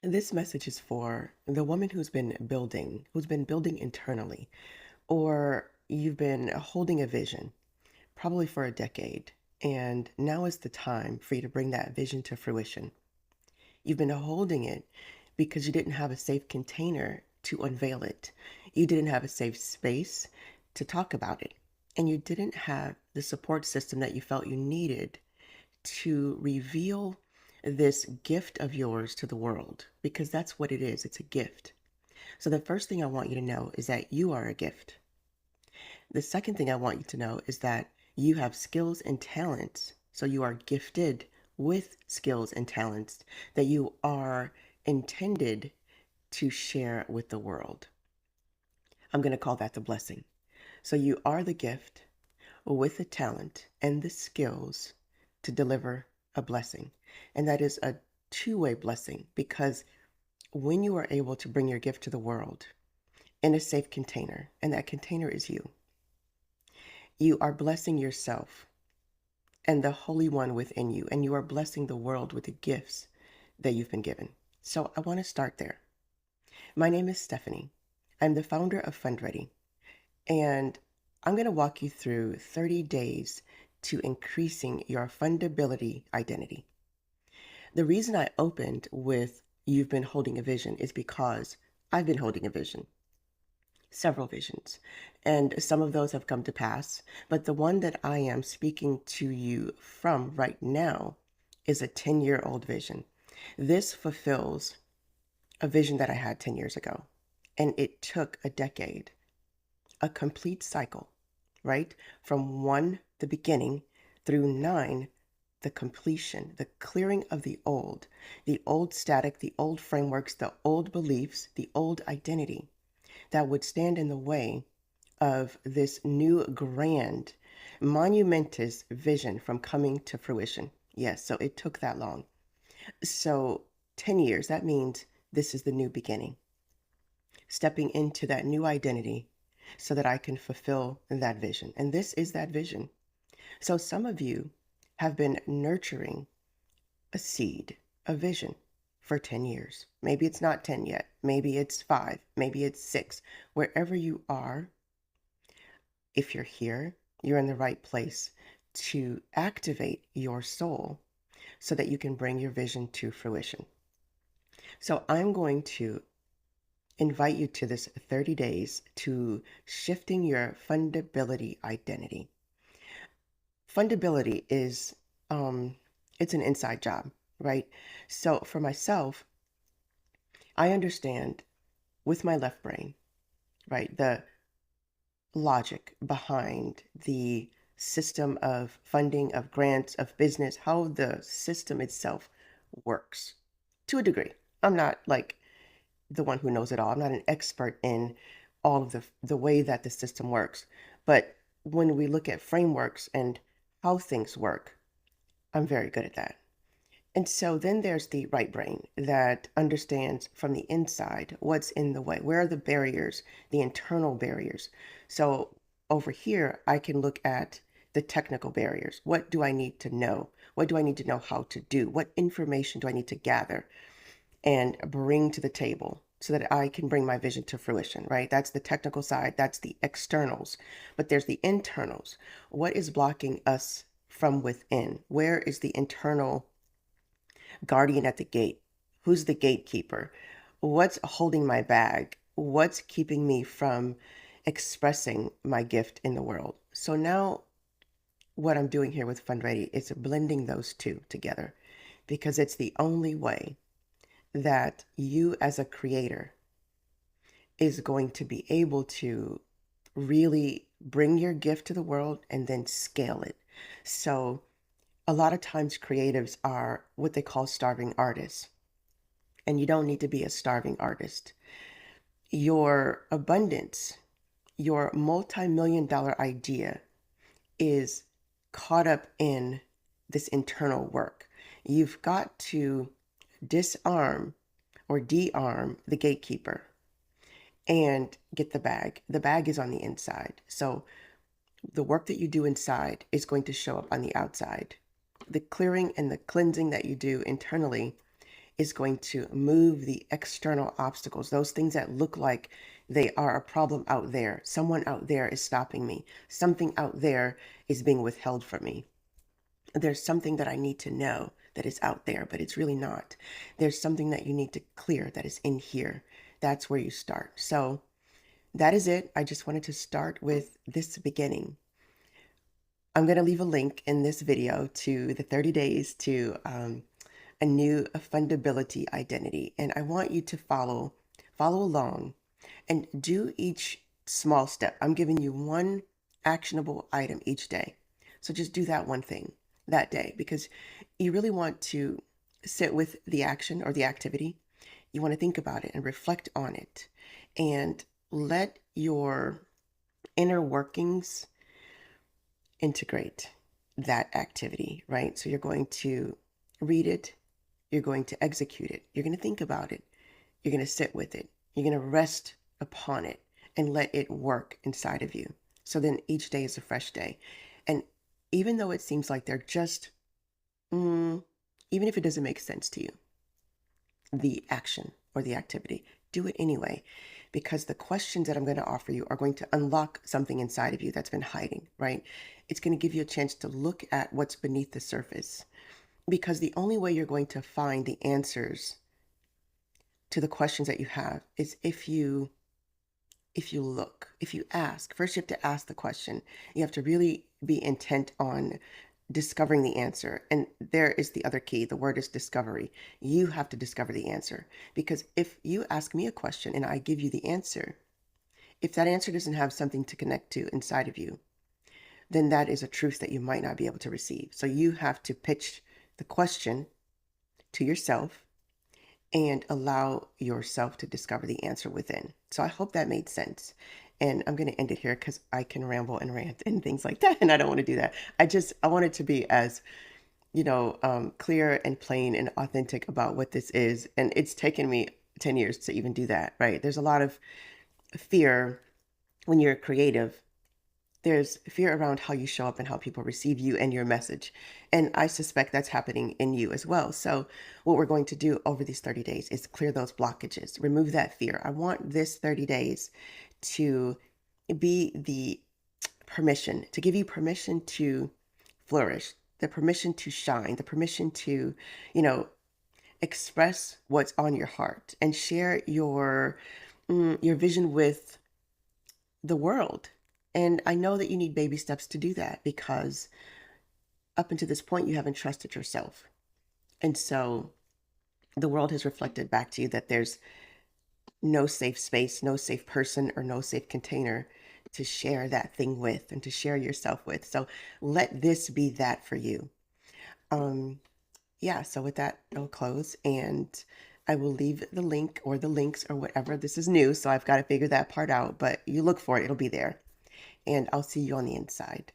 This message is for the woman who's been building internally, or you've been holding a vision, probably for a decade, and now is the time for you to bring that vision to fruition. You've been holding it because you didn't have a safe container to unveil it. You didn't have a safe space to talk about it. And you didn't have the support system that you felt you needed to reveal this gift of yours to the world, because that's what it is. It's a gift. So, the first thing I want you to know is that you are a gift. The second thing I want you to know is that you have skills and talents. So, you are gifted with skills and talents that you are intended to share with the world. I'm going to call that the blessing. So, you are the gift with the talent and the skills to deliver a blessing. And that is a two-way blessing, because when you are able to bring your gift to the world in a safe container, and that container is you, you are blessing yourself and the Holy One within you, and you are blessing the world with the gifts that you've been given. So I want to start there. My name is Stephanie. I'm the founder of FundReady, and I'm going to walk you through 30 days to increasing your fundability identity. The reason I opened with "You've been holding a vision" is because I've been holding a vision, several visions, and some of those have come to pass. But the one that I am speaking to you from right now is a 10-year-old vision. This fulfills a vision that I had 10 years ago, and it took a decade, a complete cycle, right? From one, the beginning, through nine, the completion, the clearing of the old static, the old frameworks, the old beliefs, the old identity that would stand in the way of this new grand, monumentous vision from coming to fruition. Yes, so it took that long. So 10 years, that means this is the new beginning, stepping into that new identity so that I can fulfill that vision. And this is that vision. So some of you have been nurturing a seed, a vision for 10 years. Maybe it's not 10 yet. Maybe it's 5. Maybe it's 6. Wherever you are, if you're here, you're in the right place to activate your soul so that you can bring your vision to fruition. So I'm going to invite you to this 30 days to shifting your fundability identity. Fundability is it's an inside job, right? So for myself, I understand with my left brain, right, the logic behind the system of funding, of grants, of business, how the system itself works to a degree. I'm not like the one who knows it all. I'm not an expert in all of the way that the system works. But when we look at frameworks and how things work, I'm very good at that. And so then there's the right brain that understands from the inside what's in the way. Where are the barriers, the internal barriers? So over here, I can look at the technical barriers. What do I need to know? What do I need to know how to do? What information do I need to gather and bring to the table so that I can bring my vision to fruition, right? That's the technical side, that's the externals. But there's the internals. What is blocking us from within? Where is the internal guardian at the gate? Who's the gatekeeper? What's holding my bag? What's keeping me from expressing my gift in the world? So now what I'm doing here with FundReady is blending those two together, because it's the only way that you as a creator is going to be able to really bring your gift to the world and then scale it. So a lot of times creatives are what they call starving artists, and you don't need to be a starving artist. Your abundance, your multi-million dollar idea is caught up in this internal work. You've got to disarm or de-arm the gatekeeper and get the bag. The bag is on the inside. So the work that you do inside is going to show up on the outside. The clearing and the cleansing that you do internally is going to move the external obstacles, those things that look like they are a problem out there. Someone out there is stopping me. Something out there is being withheld from me. There's something that I need to know that is out there, but it's really not. There's something that you need to clear that is in here. That's where you start. So that is it. I just wanted to start with this beginning. I'm going to leave a link in this video to the 30 days to a new fundability identity. And I want you to follow along and do each small step. I'm giving you one actionable item each day. So just do that one thing that day, because you really want to sit with the action or the activity. You want to think about it and reflect on it and let your inner workings integrate that activity, right? So you're going to read it, you're going to execute it, you're going to think about it, you're going to sit with it, you're going to rest upon it and let it work inside of you. So then each day is a fresh day. And even though it seems like they're just, even if it doesn't make sense to you, the action or the activity, do it anyway, because the questions that I'm going to offer you are going to unlock something inside of you that's been hiding, right? It's going to give you a chance to look at what's beneath the surface, because the only way you're going to find the answers to the questions that you have is if you look, if you ask. First, you have to ask the question. You have to really be intent on discovering the answer. And there is the other key. The word is discovery. You have to discover the answer. Because if you ask me a question and I give you the answer, if that answer doesn't have something to connect to inside of you, then that is a truth that you might not be able to receive. So you have to pitch the question to yourself and allow yourself to discover the answer within. So I hope that made sense. And I'm going to end it here because I can ramble and rant and things like that. And I don't want to do that. I want it to be as, clear and plain and authentic about what this is. And it's taken me 10 years to even do that, right? There's a lot of fear when you're creative. There's fear around how you show up and how people receive you and your message. And I suspect that's happening in you as well. So what we're going to do over these 30 days is clear those blockages, remove that fear. I want this 30 days to be the permission, to give you permission to flourish, the permission to shine, the permission to, express what's on your heart and share your vision with the world. And I know that you need baby steps to do that, because up until this point, you haven't trusted yourself. And so the world has reflected back to you that there's no safe space, no safe person, or no safe container to share that thing with and to share yourself with. So let this be that for you. Yeah, so with that, I'll close, and I will leave the link or the links or whatever. This is new, so I've got to figure that part out, but you look for it, it'll be there. And I'll see you on the inside.